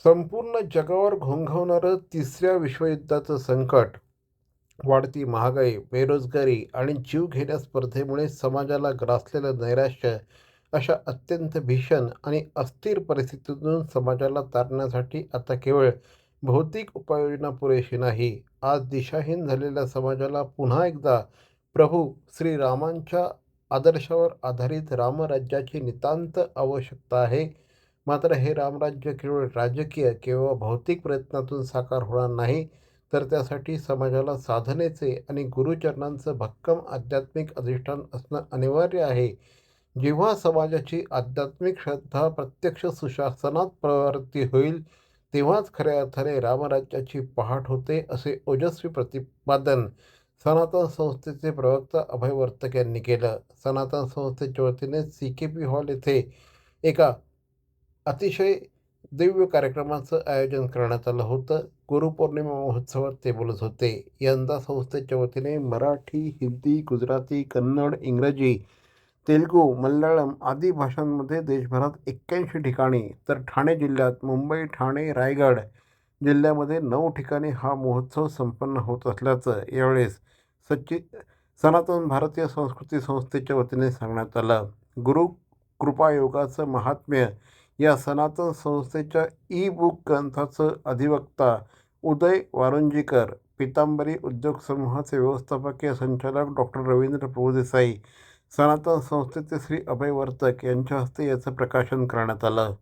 संपूर्ण जगावर घोंघावणारं तिसऱ्या विश्वयुद्धाचं संकट, वाढती महागाई, बेरोजगारी आणि जीवघेण्या स्पर्धेमुळे समाजाला ग्रासलेलं नैराश्य अशा अत्यंत भीषण आणि अस्थिर परिस्थितीतून समाजाला तारण्यासाठी आता केवळ भौतिक उपाययोजना पुरेशी नाही. आज दिशाहीन झालेल्या समाजाला पुन्हा एकदा प्रभू श्रीरामांच्या आदर्शावर आधारित रामराज्याची नितांत आवश्यकता आहे. मात्र हे रामराज्य केवळ राजकीय किंवा भौतिक प्रयत्नातून साकार होणार नाही, तर त्यासाठी समाजाला साधनेचे आणि गुरुचरणांचं भक्कम आध्यात्मिक अधिष्ठान असणं अनिवार्य आहे. जेव्हा समाजाची आध्यात्मिक श्रद्धा प्रत्यक्ष सुशासनात प्रवृत्ती होईल, तेव्हाच खऱ्या अर्थाने रामराज्याची पहाट होते, असे ओजस्वी प्रतिपादन सनातन संस्थेचे प्रवक्ता अभय वर्तक यांनी केलं. सनातन संस्थेच्या वतीने CKP हॉल येथे एका अतिशय दिव्य कार्यक्रमाचं आयोजन करण्यात आलं होतं. गुरुपौर्णिमा महोत्सवात ते बोलत होते. यंदा संस्थेच्या वतीने मराठी, हिंदी, गुजराती, कन्नड, इंग्रजी, तेलुगू, मल्याळम आदी भाषांमध्ये देशभरात 81 ठिकाणी, तर ठाणे जिल्ह्यात मुंबई, ठाणे, रायगड जिल्ह्यामध्ये 9 ठिकाणी हा महोत्सव संपन्न होत असल्याचं यावेळेस सच्ची सनातन भारतीय संस्कृती संस्थेच्या वतीने सांगण्यात आलं. गुरु कृपायोगाचं महात्म्य या सनातन संस्थेच्या ई-बुक ग्रंथाचं अधिवक्ता उदय वारुंजीकर, पीतांबरी उद्योग समूहाचे व्यवस्थापकीय संचालक डॉक्टर रवींद्र प्रभुदेसाई, सनातन संस्थेचे श्री अभय वर्तक यांच्या हस्ते याचं प्रकाशन करण्यात आलं.